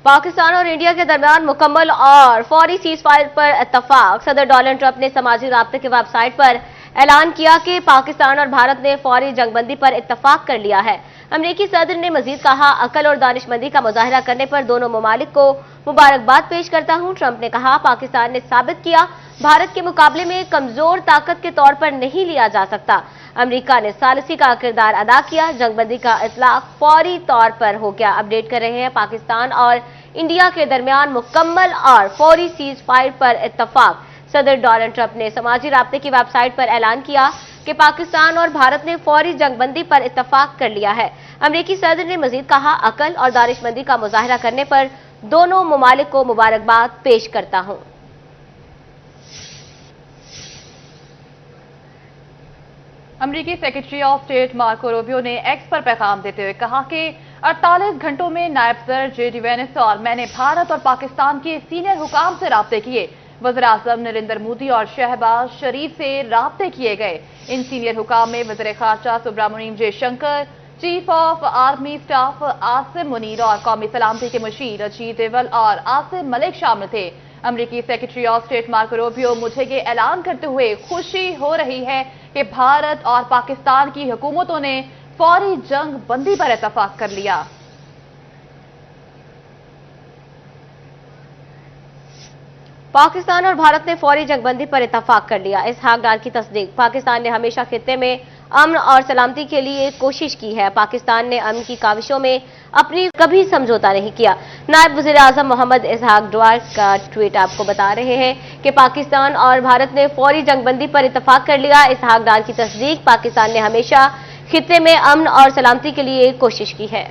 पाकिस्तान और इंडिया के दरमियान मुकम्मल और फौरी सीज फायर पर इत्तफाक। सदर डोनाल्ड ट्रंप ने समाजी राब्ते की वेबसाइट पर ऐलान किया कि पाकिस्तान और भारत ने फौरी जंगबंदी पर इत्तफाक कर लिया है। अमरीकी सदर ने मजीद कहा, अकल और दानिशमंदी का मुजाहरा करने पर दोनों ममालिक को मुबारकबाद पेश करता हूं। ट्रंप ने कहा, पाकिस्तान ने साबित किया भारत के मुकाबले में कमजोर ताकत के तौर पर नहीं लिया जा सकता। अमेरिका ने सालिसी का किरदार अदा किया। जंगबंदी का इतलाक फौरी तौर पर हो गया। अपडेट कर रहे हैं, पाकिस्तान और इंडिया के दरमियान मुकम्मल और फौरी सीज फायर पर इत्तफाक। सदर डोनाल्ड ट्रंप ने समाजी राब्ते की वेबसाइट पर ऐलान किया कि पाकिस्तान और भारत ने फौरी जंगबंदी पर इत्तफाक कर लिया है। अमेरिकी सदर ने मजीद कहा, अकल और दानिशमंदी का मुजाहरा करने पर दोनों ममालिक को मुबारकबाद पेश करता हूं। अमेरिकी secretary of state Marco Rubio ने एक्स पर पैगाम देते हुए कहा कि 48 घंटों में नायब सदर जे.डी. वेंस और मैंने भारत और पाकिस्तान के सीनियर हुकाम से राब्ते किए। वज़ीर-ए-आज़म नरेंद्र मोदी और शहबाज शरीफ से राब्ते किए गए। इन सीनियर हुकाम में वज़ीर ख़ारजा Subrahmanyam Jaishankar, chief of army staff Asim Munir और कौमी सलामती के मुशीर अजीत डोवाल और आसिम मलिक शामिल थे। अमेरिकी secretary of state Marco Rubio, मुझे ये ऐलान करते हुए खुशी हो रही है कि भारत और पाकिस्तान की हुकूमतों ने फौरी जंग बंदी पर इत्तफाक कर लिया। पाकिस्तान और भारत ने फौरी जंगबंदी पर इत्तफाक कर लिया। इसहाक डार की तस्दीक। पाकिस्तान ने हमेशा खित्ते में अमन और सलामती के लिए कोशिश की है। पाकिस्तान ने अमन की काविशों में अपनी कभी समझौता नहीं किया। नायब वज़ीर आज़म मोहम्मद इसहाक डार का ट्वीट आपको बता रहे हैं कि पाकिस्तान और भारत ने फौरी जंगबंदी पर इत्तफाक कर लिया। इसहाक डार की तस्दीक। पाकिस्तान ने हमेशा खित्ते में अमन और सलामती के लिए कोशिश की है।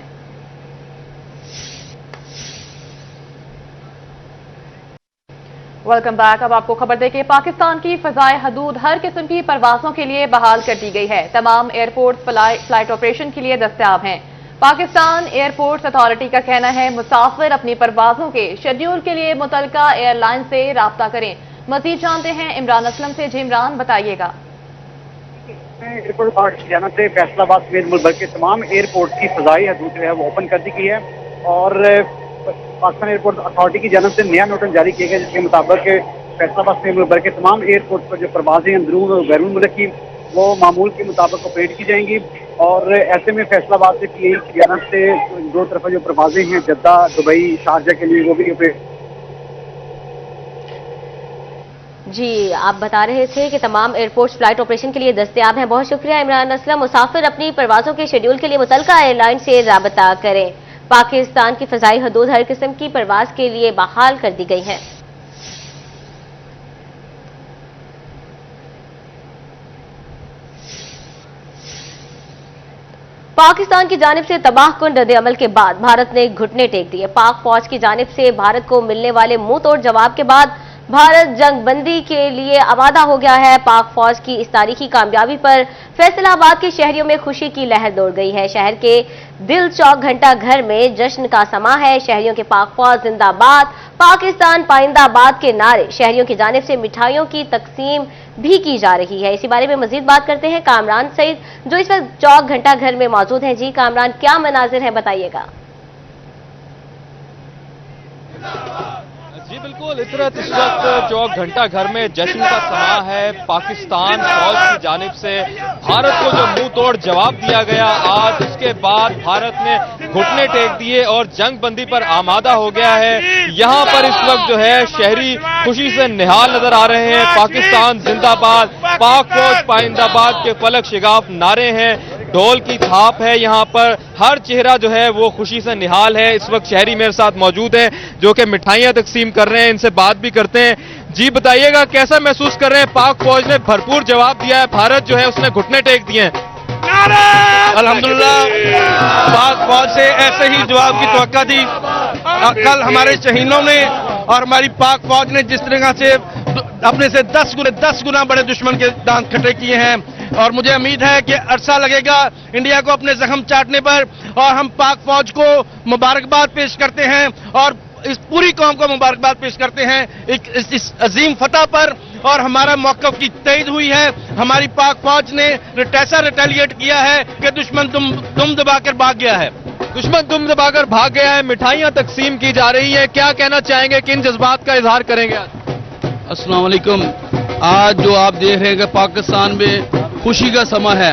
Welcome back. अब आपको खबर दें कि पाकिस्तान की फ़ज़ाए हदूद हर किस्म की परवाज़ों के लिए बहाल कर दी गई है। तमाम एयरपोर्ट फ्लाइट ऑपरेशन के लिए दस्तयाब हैं। पाकिस्तान एयरपोर्ट्स अथॉरिटी का कहना है, मुसाफिर अपनी परवाज़ों के शेड्यूल के लिए मुतलका एयरलाइन से राब्ता करें। मजीद जानते हैं इमरान असलम से। जी इमरान, बताइएगा। एयरपोर्ट अथॉरिटी की जानिब से फैसलाबाद समेत मुल्क भर के तमाम एयरपोर्ट की फ़ज़ाई हदूद जो है वो ओपन कर दी गई है और पाकिस्तान एयरपोर्ट अथॉरिटी की जानिब से नया नोटिस जारी किया गया, जिसके मुताबिक फैसलाबाद से मुल्क भर के तमाम एयरपोर्ट पर जो परवाजें अंदरून और बैरून मुल्क की वो मामूल के मुताबिक ऑपरेट की जाएंगी। और ऐसे में फैसलाबाद से की जानिब से दो तरफा जो परवाजें हैं जद्दा, दुबई, शारजा के लिए वो भी ऑपरेट। जी, आप बता रहे थे कि तमाम एयरपोर्ट्स फ्लाइट ऑपरेशन के लिए दस्तयाब हैं। बहुत शुक्रिया इमरान असलम। मुसाफिर अपनी परवाजों के शेड्यूल के लिए मुतलका एयरलाइन से राबता करें। पाकिस्तान की फ़ज़ाई हदूद हर किस्म की परवाज के लिए बहाल कर दी गई है। पाकिस्तान की जानिब से तबाहकुन रद्द-ए-अमल के बाद भारत ने घुटने टेक दिए। पाक फौज की जानिब से भारत को मिलने वाले मुंह तोड़ जवाब के बाद भारत जंगबंदी के लिए आमादा हो गया है। पाक फौज की इस तारीखी कामयाबी पर फैसलाबाद के शहरियों में खुशी की लहर दौड़ गई है। शहर के दिल चौक घंटा घर में जश्न का समा है। शहरियों के पाक फौज जिंदाबाद, पाकिस्तान पाइंदाबाद के नारे शहरियों की जानिब से मिठाइयों की तकसीम भी की जा रही है। इसी बारे में मजीद बात करते हैं कामरान सईद, जो इस वक्त चौक घंटा घर में मौजूद हैं। जी कामरान, क्या मनाजिर है, बताइएगा। जी बिल्कुल, इस वक्त चौक घंटा घर में जश्न का समा है। पाकिस्तान फौज की जानिब से भारत को जो मुंह तोड़ जवाब दिया गया आज, उसके बाद भारत ने घुटने टेक दिए और जंग बंदी पर आमादा हो गया है। यहाँ पर इस वक्त जो है शहरी खुशी से निहाल नजर आ रहे हैं। पाकिस्तान जिंदाबाद, पाक फौज पाइंदाबाद के फलक शिगाफ नारे हैं, ढोल की थाप है। यहाँ पर हर चेहरा जो है वो खुशी से निहाल है। इस वक्त शहरी मेरे साथ मौजूद हैं जो कि मिठाइयां तकसीम कर रहे हैं, इनसे बात भी करते हैं। जी बताइएगा, कैसा महसूस कर रहे हैं? पाक फौज ने भरपूर जवाब दिया है, भारत जो है उसने घुटने टेक दिए हैं। अल्हम्दुलिल्लाह, पाक फौज से ऐसे ही जवाब की तवक्का थी। कल हमारे शहीदों ने और हमारी पाक फौज ने जिस तरह से अपने से 10 गुना बड़े दुश्मन के दांत खट्टे किए हैं, और मुझे उम्मीद है कि अरसा लगेगा इंडिया को अपने जख्म चाटने पर, और हम पाक फौज को मुबारकबाद पेश करते हैं और इस पूरी कौम को मुबारकबाद पेश करते हैं इस अजीम फतह पर। और हमारा मौक़िफ़ की तईद हुई है। हमारी पाक फौज ने ऐसा रिटेलिएट किया है कि दुश्मन दुम दबाकर भाग गया है। दुश्मन दुम दबाकर भाग गया है, मिठाइयां तकसीम की जा रही है, क्या कहना चाहेंगे, किन जज्बात का इजहार करेंगे आज? अस्सलाम वालेकुम। आज जो आप देख रहे हैं कि पाकिस्तान में खुशी का समा है।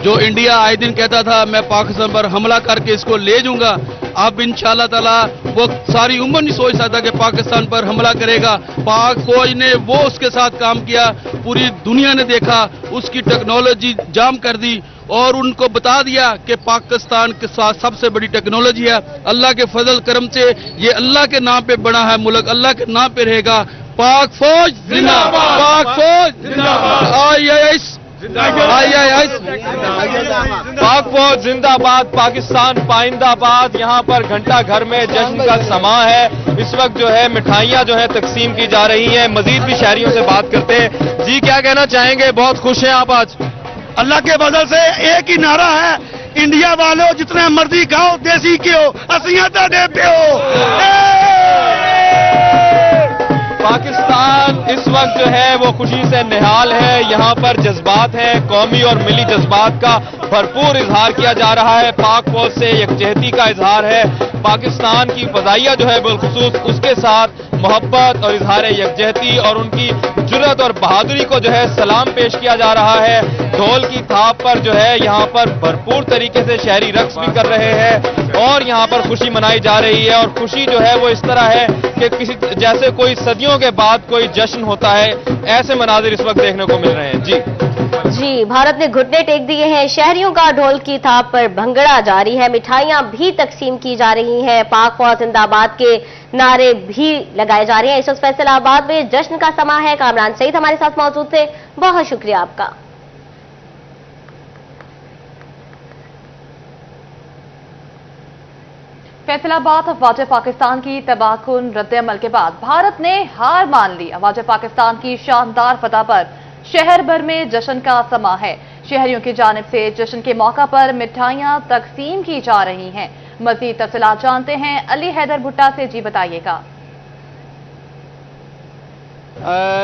जो इंडिया आए दिन कहता था मैं पाकिस्तान पर हमला करके इसको ले जाऊंगा, अब इंशाअल्लाह ताला वो सारी उम्र नहीं सोच सकता कि पाकिस्तान पर हमला करेगा। पाक फौज ने वो उसके साथ काम किया, पूरी दुनिया ने देखा, उसकी टेक्नोलॉजी जाम कर दी और उनको बता दिया कि पाकिस्तान के साथ सबसे बड़ी टेक्नोलॉजी है। अल्लाह के फजल करम से ये अल्लाह के नाम पे बना है मुल्क, अल्लाह के नाम पे रहेगा। पाक फौज जिंदाबाद, पाक फौज जिंदाबाद, पाक फौज जिंदाबाद, पाकिस्तान पाइंदाबाद। यहाँ पर घंटा घर में जश्न का समा है। इस वक्त जो है मिठाइयाँ जो है तकसीम की जा रही हैं। मजीद भी शहरियों से बात करते हैं। जी क्या कहना चाहेंगे, बहुत खुश हैं आप आज? अल्लाह के फजल से एक ही नारा है, इंडिया वालों जितने मर्जी खाओ, देसी घ्यो असियां तुहाडे प्यो। पाकिस्तान इस वक्त जो है वो खुशी से निहाल है। यहाँ पर जज्बात है, कौमी और मिली जज्बात का भरपूर इजहार किया जा रहा है। पाक फौज से यकजहती का इजहार है। पाकिस्तान की फजाइया जो है बिलखुसूस उसके साथ मोहब्बत और इजहार यकजहती और उनकी जुर्रत और बहादुरी को जो है सलाम पेश किया जा रहा है। ढोल की थाप पर जो है यहाँ पर भरपूर तरीके से शहरी रक्स भी कर रहे हैं और यहाँ पर खुशी मनाई जा रही है। और खुशी जो है वो इस तरह है कि किसी जैसे कोई सदियों के बाद कोई जश्न होता है, ऐसे मनाजिर इस वक्त देखने को मिल रहे हैं। जी, भारत ने घुटने टेक दिए हैं। शहरियों का ढोल की थाप पर भंगड़ा जारी है। मिठाइयां भी तकसीम की जा रही हैं। पाक फौज जिंदाबाद के नारे भी लगाए जा रहे हैं। इस वक्त फैसलाबाद में जश्न का समा है। कामरान सईद हमारे साथ मौजूद थे, बहुत शुक्रिया आपका। फैसलाबाद अफवाज पाकिस्तान की तबाहकुन रद्द-ए-अमल के बाद भारत ने हार मान ली। अफवाज पाकिस्तान की शानदार फतह पर शहर भर में जश्न का समा है। शहरियों की जानिब से जश्न के मौका पर मिठाइयां तकसीम की जा रही हैं। मजीद तफसीलात जानते हैं अली हैदर भुट्टा से। जी बताइएगा।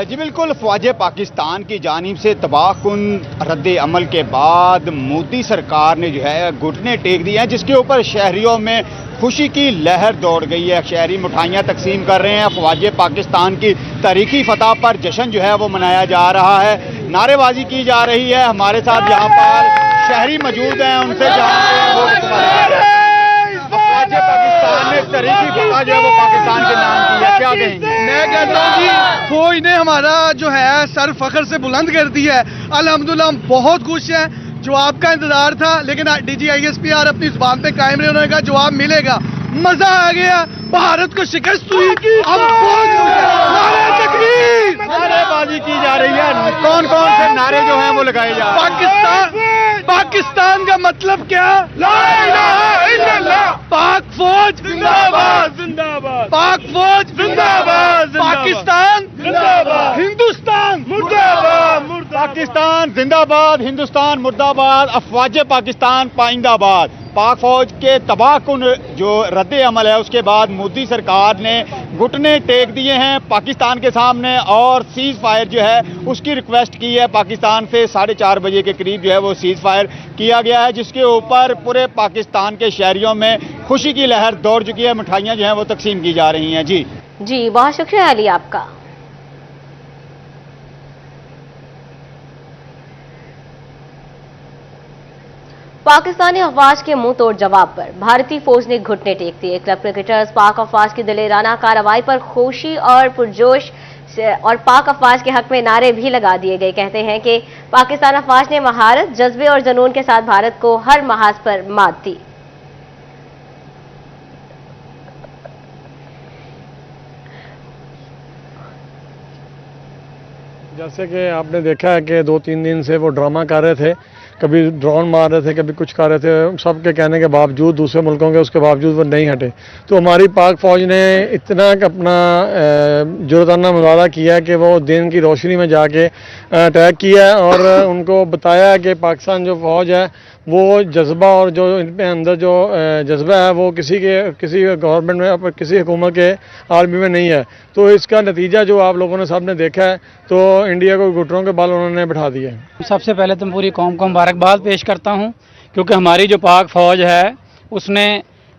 जी बिल्कुल, फ़ौज पाकिस्तान की जानिब से तबाहकुन रद्द अमल के बाद मोदी सरकार ने जो है घुटने टेक दिए हैं, जिसके ऊपर शहरियों में खुशी की लहर दौड़ गई है। शहरी मिठाइयाँ तकसीम कर रहे हैं। फ़ौज पाकिस्तान की तारीखी फतह पर जश्न जो है वो मनाया जा रहा है, नारेबाजी की जा रही है। हमारे साथ यहाँ पर शहरी मौजूद हैं, उनसे जानते हैं वो फ़ौज पाकिस्तान ने तारीखी फतह जो है वो पाकिस्तान के नाम की है, क्या कहेंगे? मैं कहता हूँ जी फौज ने हमारा जो है सर फख्र से बुलंद कर दिया है। अल्हम्दुलिल्लाह हम बहुत खुश हैं। जवाब का इंतजार था, लेकिन DGISPR अपनी जुबान पे कायम रहे। उन्होंने कहा जवाब मिलेगा। मजा आ गया, भारत को शिकस्त हुई। अब नारेबाजी की जा रही है। कौन कौन से नारे जो हैं वो लगाए जा रहे हैं? पाकिस्तान का मतलब क्या? ला इलाहा इल्लल्लाह। पाक फौज जिंदाबाद, जिंदाबाद। पाक फौज जिंदाबाद, पाकिस्तान जिंदाबाद, हिंदुस्तान मुर्दाबाद, पाकिस्तान जिंदाबाद, हिंदुस्तान मुर्दाबाद, अफवाज पाकिस्तान पाइंदाबाद। पाक फौज के तबाहकुन जो रद्द अमल है उसके बाद मोदी सरकार ने घुटने टेक दिए हैं पाकिस्तान के सामने और सीज फायर जो है उसकी रिक्वेस्ट की है। पाकिस्तान से 4:30 बजे के करीब जो है वो सीज फायर किया गया है, जिसके ऊपर पूरे पाकिस्तान के शहरियों में खुशी की लहर दौड़ चुकी है। मिठाइयाँ जो हैं वो तकसीम की जा रही हैं। जी बहुत शुक्रिया अली आपका। पाकिस्तानी अफवाज के मुंह तोड़ जवाब पर भारतीय फौज ने घुटने टेक दिए। क्लब क्रिकेटर्स पाक अफवाज की दिलेराना कार्रवाई पर खुशी और पुरजोश और पाक अफवाज के हक में नारे भी लगा दिए गए। कहते हैं कि पाकिस्तान अफवाज ने महारत, जज्बे और जुनून के साथ भारत को हर महाज पर मात दी। जैसे कि आपने देखा है कि 2-3 दिन से वो ड्रामा कर रहे थे, कभी ड्रोन मार रहे थे, कभी कुछ कर रहे थे। सबके कहने के बावजूद, दूसरे मुल्कों के उसके बावजूद वो नहीं हटे। तो हमारी पाक फौज ने इतना अपना जुर्राना मुजाहरा किया कि वो दिन की रोशनी में जाके अटैक किया और उनको बताया कि पाकिस्तान जो फौज है वो जज्बा और जो इनके अंदर जो जज्बा है वो किसी गवर्नमेंट में, किसी हुकूमत के आर्मी में नहीं है। तो इसका नतीजा जो आप लोगों ने सबने देखा है, तो इंडिया को घुटनों के बल उन्होंने बैठा दिया है। सबसे पहले तो पूरी कौम को मुबारकबाद पेश करता हूं, क्योंकि हमारी जो पाक फौज है उसने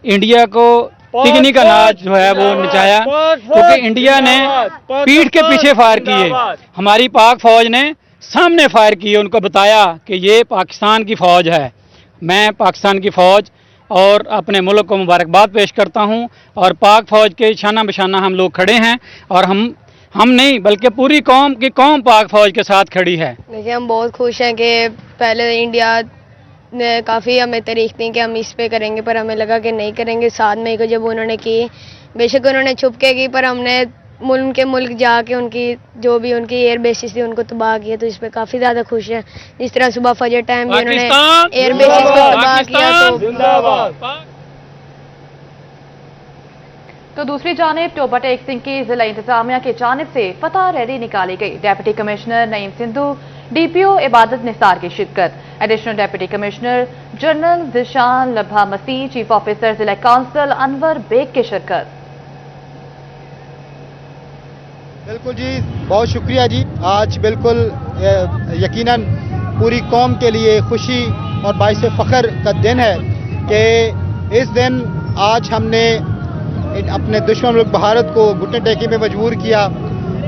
इंडिया को तिगनी का नाच जो है वो नचाया, क्योंकि इंडिया ने पीठ के पीछे फायर किए, हमारी पाक फौज ने सामने फायर किए, उनको बताया कि ये पाकिस्तान की फौज है। मैं पाकिस्तान की फौज और अपने मुल्क को मुबारकबाद पेश करता हूं, और पाक फौज के शाना बशाना हम लोग खड़े हैं, और हम नहीं बल्कि पूरी कौम की कौम पाक फौज के साथ खड़ी है। देखिए, हम बहुत खुश हैं कि पहले इंडिया ने काफ़ी हमें तारीफ दी कि हम इस पे करेंगे, पर हमें लगा कि नहीं करेंगे। 7 मई को जब उन्होंने की, बेशक उन्होंने छुप के की, पर हमने उनके मुल्क जाके उनकी जो भी उनकी एयर बेसिस थी उनको तबाह किया, तो इस पे काफ़ी ज़्यादा खुश है। जिस तरह सुबह फजर टाइम भी उन्होंने एयर बेसिस को तबाह किया। तो दूसरी जानिब टोबा टेक सिंह की जिला इंतजामिया की जानिब से फतह रैली निकाली गई। Deputy commissioner Naeem Sindhu, DPO Ibadat Nisar की शिरकत, additional deputy commissioner general Zeeshan Labha Masih, chief officer जिला काउंसिल अनवर बेग की शिरकत। बिल्कुल जी, बहुत शुक्रिया जी। आज बिल्कुल यकीनन पूरी कौम के लिए खुशी और बाइस फ़ख्र का दिन है कि इस दिन आज हमने अपने दुश्मन मुल्क भारत को घुटने टेकी में मजबूर किया।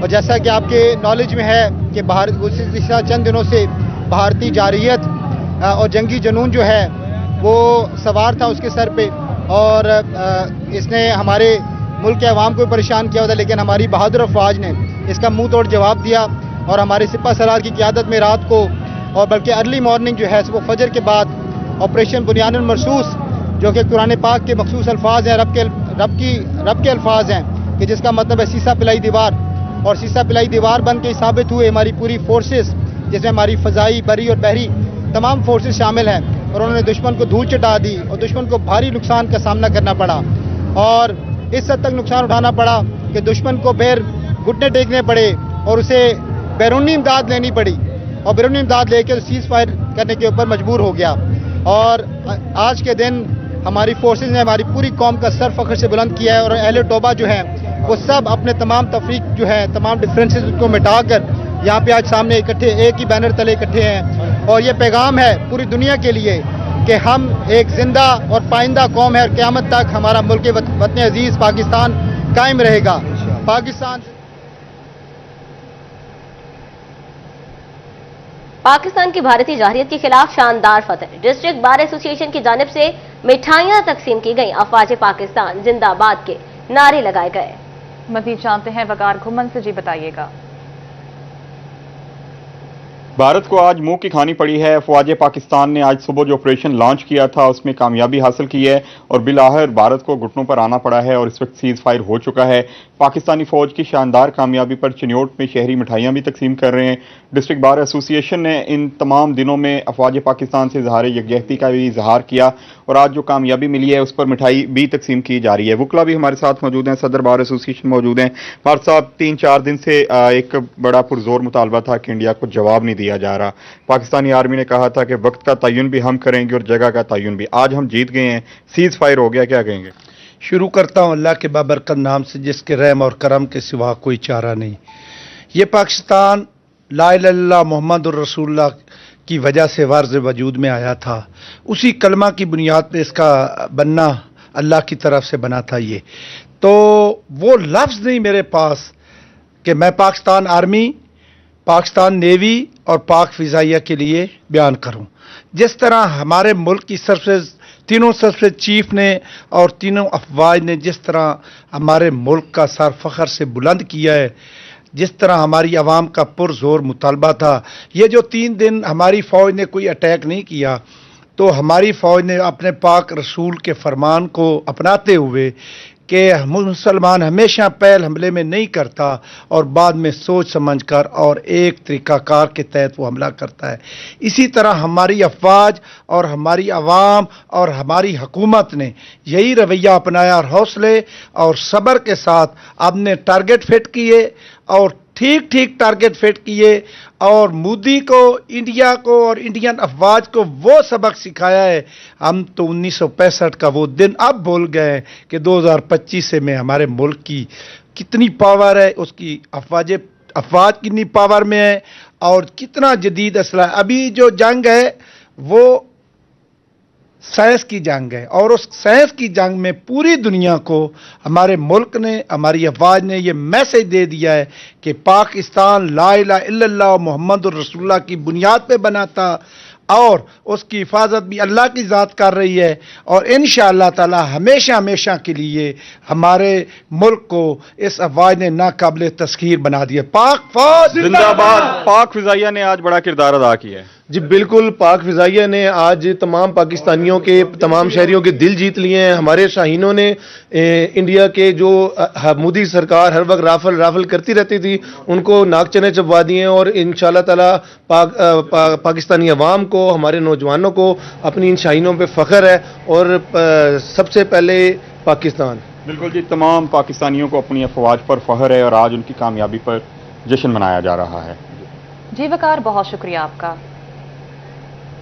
और जैसा कि आपके नॉलेज में है कि भारत गुज़िश्ता चंद दिनों से भारतीय जारहियत और जंगी जुनून जो है वो सवार था उसके सर पे, और इसने हमारे मुल्क के अवाम को परेशान किया होता, लेकिन हमारी बहादुर अफवाज ने इसका मुंह तोड़ जवाब दिया, और हमारे सिपा सलार की क़यादत में रात को और बल्कि अर्ली मॉर्निंग जो है वो फजर के बाद ऑपरेशन बुनियानुल मरसूस, जो कि कुरान पाक के मखसूस अल्फाज हैं, रब के अल्फाज हैं, कि जिसका मतलब है सीसा पिलाई दीवार, और सीसा पिलाई दीवार बन के साबित हुए हमारी पूरी फोर्सेस, जिसमें हमारी फ़ज़ाई, बरी और बहरी तमाम फोर्सेस शामिल हैं, और उन्होंने दुश्मन को धूल चटा दी और दुश्मन को भारी नुकसान का सामना करना पड़ा, और इस हद तक नुकसान उठाना पड़ा कि दुश्मन को फिर घुटने टेकने पड़े और उसे बैरूनी इमदाद लेनी पड़ी, और बैरूनी इमदाद लेकर सीज़ फायर करने के ऊपर मजबूर हो गया। और आज के दिन हमारी फोर्सेस ने हमारी पूरी कौम का सर फख्र से बुलंद किया है, और अहले तौबा जो हैं वो सब अपने तमाम तफरीक जो है, तमाम डिफरेंसेस को मिटाकर यहाँ पे आज सामने इकट्ठे एक ही बैनर तले इकट्ठे हैं, और ये पैगाम है पूरी दुनिया के लिए कि हम एक जिंदा और पाइंदा कौम है, और क़यामत तक हमारा मुल्क वतन अजीज पाकिस्तान कायम रहेगा। पाकिस्तान की भारतीय जारहियत के खिलाफ शानदार फतह। डिस्ट्रिक्ट बार एसोसिएशन की जानिब से मिठाइयां तकसीम की गईं, अफवाज पाकिस्तान जिंदाबाद के नारे लगाए गए। मजीद जानते हैं वकार घुमन से, जी बताइएगा। भारत को आज मुंह की खानी पड़ी है। अफवाज पाकिस्तान ने आज सुबह जो ऑपरेशन लॉन्च किया था उसमें कामयाबी हासिल की है, और बिलाखिर भारत को घुटनों पर आना पड़ा है, और इस वक्त सीज फायर हो चुका है। पाकिस्तानी फौज की शानदार कामयाबी पर चिन्योट में शहरी मिठाइयां भी तकसीम कर रहे हैं। डिस्ट्रिक्ट बार एसोसिएशन ने इन तमाम दिनों में अफवाज पाकिस्तान से इजहार यकजहती का भी इजहार किया, और आज जो कामयाबी मिली है उस पर मिठाई भी तकसीम की जा रही है। वकला भी हमारे साथ मौजूद हैं, सदर बार एसोसिएशन मौजूद हैं। भारत साहब, 3-4 दिन से एक बड़ा पुरजोर मुतालबा था कि इंडिया को जवाब नहीं दिया जा रहा। पाकिस्तानी आर्मी ने कहा था कि वक्त का तयन भी हम करेंगे और जगह का तयन भी। आज हम जीत गए हैं, सीज फायर हो गया, क्या कहेंगे? शुरू करता हूँ अल्लाह के बाबरकत नाम से, जिसके रहम और करम के सिवा कोई चारा नहीं। ये पाकिस्तान ला इलाहा इल्लल्लाह मुहम्मदुर रसूलुल्लाह की वजह से वार्ज़ वजूद में आया था। उसी कलमा की बुनियाद पे इसका बनना अल्लाह की तरफ से बना था। ये तो वो लफ्ज़ नहीं मेरे पास कि मैं पाकिस्तान आर्मी, पाकिस्तान नेवी और पाक फ़िज़ाइया के लिए बयान करूं। जिस तरह हमारे मुल्क की तीनों सरफराज चीफ ने और तीनों अफवाज ने जिस तरह हमारे मुल्क का सर फख्र से बुलंद किया है, जिस तरह हमारी आवाम का पुरजोर मुतालबा था, ये जो 3 दिन हमारी फ़ौज ने कोई अटैक नहीं किया, तो हमारी फ़ौज ने अपने पाक रसूल के फरमान को अपनाते हुए कि मुसलमान हमेशा पहल हमले में नहीं करता और बाद में सोच समझकर और एक तरीक़ाकार के तहत वो हमला करता है। इसी तरह हमारी अफवाज और हमारी आवाम और हमारी हुकूमत ने यही रवैया अपनाया, और हौसले और सब्र के साथ आपने टारगेट फिट किए और ठीक ठीक टारगेट फिट किए, और मोदी को, इंडिया को और इंडियन अफवाज को वो सबक सिखाया है। हम तो 1965 का वो दिन अब भूल गए कि 2025 से में हमारे मुल्क की कितनी पावर है, उसकी अफवाज कितनी पावर में है और कितना जदीद असला है। अभी जो जंग है वो साइंस की जंग है, और उस साइंस की जंग में पूरी दुनिया को हमारे मुल्क ने, हमारी अफवाज ने ये मैसेज दे दिया है कि पाकिस्तान ला इलाहा इल्लल्लाह मुहम्मदुर रसूलुल्लाह की बुनियाद पे बना था और उसकी हिफाजत भी अल्लाह की ज़ात कर रही है, और इंशाअल्लाह ताला हमेशा हमेशा के लिए हमारे मुल्क को इस अफवाज ने नाकाबिल तस्खीर बना दिया। पाक फौज जिंदाबाद। पाक फिजाइया ने आज बड़ा किरदार अदा किया है। जी बिल्कुल, पाक फिजाइया ने आज तमाम पाकिस्तानियों के, तमाम शहरियों के दिल जीत लिए हैं। हमारे शाहीनों ने इंडिया के जो मोदी सरकार हर वक्त राफल करती रहती थी, उनको नाक चने चबवा दिए, और इंशाअल्लाह ताला पाकिस्तानी अवाम को, हमारे नौजवानों को अपनी इन शाहीनों पे फख्र है, और सबसे पहले पाकिस्तान। बिल्कुल जी, तमाम पाकिस्तानियों को अपनी अफवाज पर फख्र है और आज उनकी कामयाबी पर जश्न मनाया जा रहा है। जी वकार, बहुत शुक्रिया आपका।